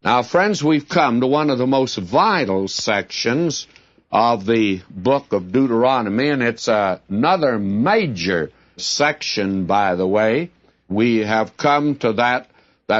Now, friends, we've come to one of the most vital sections of the book of Deuteronomy, and it's another major section, by the way. We have come to that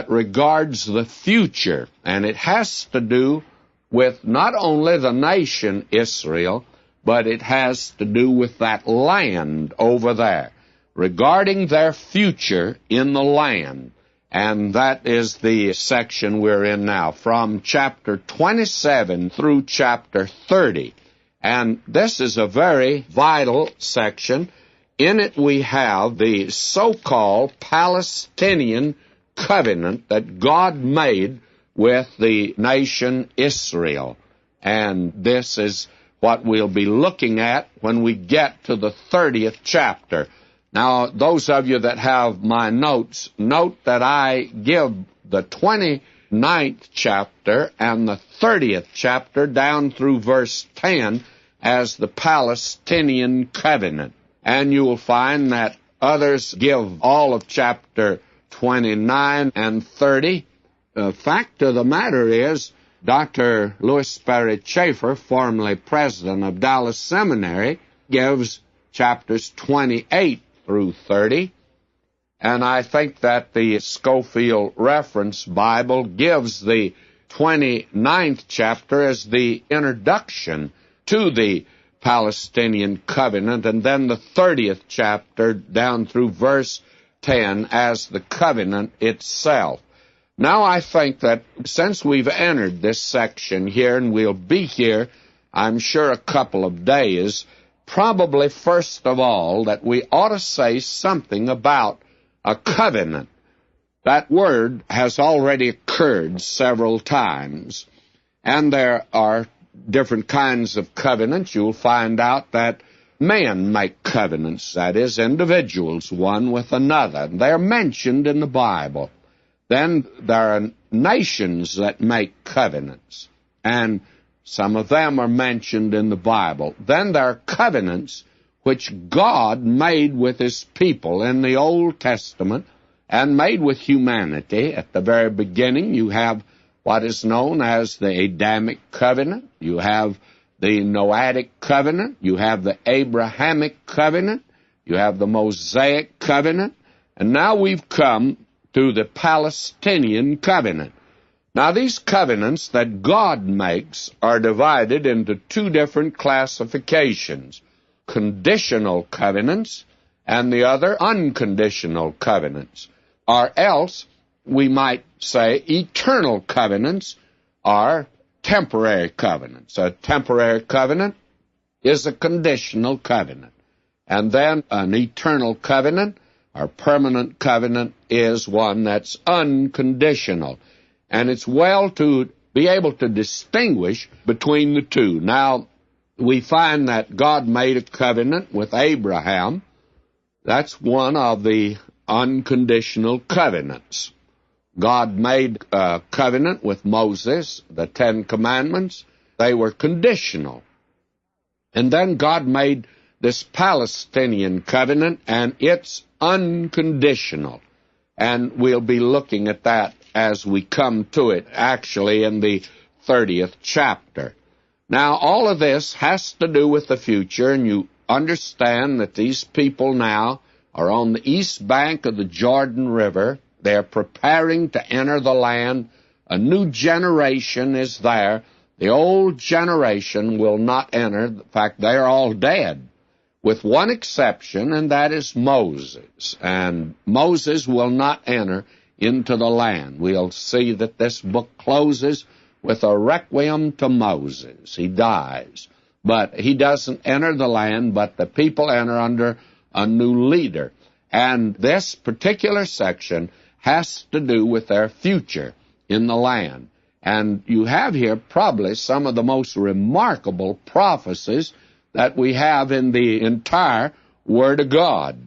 regards the future, and it has to do with not only the nation Israel, but it has to do with that land over there, regarding their future in the land. And that is the section we're in now, from chapter 27 through chapter 30. And this is a very vital section. In it we have the so-called Palestinian covenant that God made with the nation Israel. And this is what we'll be looking at when we get to the 30th chapter. Now, those of you that have my notes, note that I give the 29th chapter and the 30th chapter down through verse 10 as the Palestinian covenant. And you will find that others give all of chapter 29 and 30. The fact of the matter is, Dr. Louis Sperry Chafer, formerly president of Dallas Seminary, gives chapters 28 through 30, and I think that the Scofield Reference Bible gives the 29th chapter as the introduction to the Palestinian covenant, and then the 30th chapter down through verse 10 as the covenant itself. Now I think that since we've entered this section here, and we'll be here, I'm sure, a couple of days, probably first of all that we ought to say something about a covenant. That word has already occurred several times, and there are different kinds of covenants. You'll find out that men make covenants, that is, individuals, one with another. They're mentioned in the Bible. Then there are nations that make covenants, and some of them are mentioned in the Bible. Then there are covenants which God made with His people in the Old Testament and made with humanity. At the very beginning, you have what is known as the Adamic covenant. You have the Noahic covenant. You have the Abrahamic covenant. You have the Mosaic covenant. And now we've come to the Palestinian covenant. Now, these covenants that God makes are divided into two different classifications: conditional covenants and the other unconditional covenants, or else we might say eternal covenants are temporary covenants. A temporary covenant is a conditional covenant, and then an eternal covenant or permanent covenant is one that's unconditional. And it's well to be able to distinguish between the two. Now, we find that God made a covenant with Abraham. That's one of the unconditional covenants. God made a covenant with Moses, the Ten Commandments. They were conditional. And then God made this Palestinian covenant, and it's unconditional. And we'll be looking at that as we come to it, actually, in the 30th chapter. Now, all of this has to do with the future, and you understand that these people now are on the east bank of the Jordan River. They're preparing to enter the land. A new generation is there. The old generation will not enter. In fact, they're all dead, with one exception, and that is Moses. And Moses will not enter into the land. We'll see that this book closes with a requiem to Moses. He dies, but he doesn't enter the land, but the people enter under a new leader. And this particular section has to do with their future in the land. And you have here probably some of the most remarkable prophecies that we have in the entire Word of God.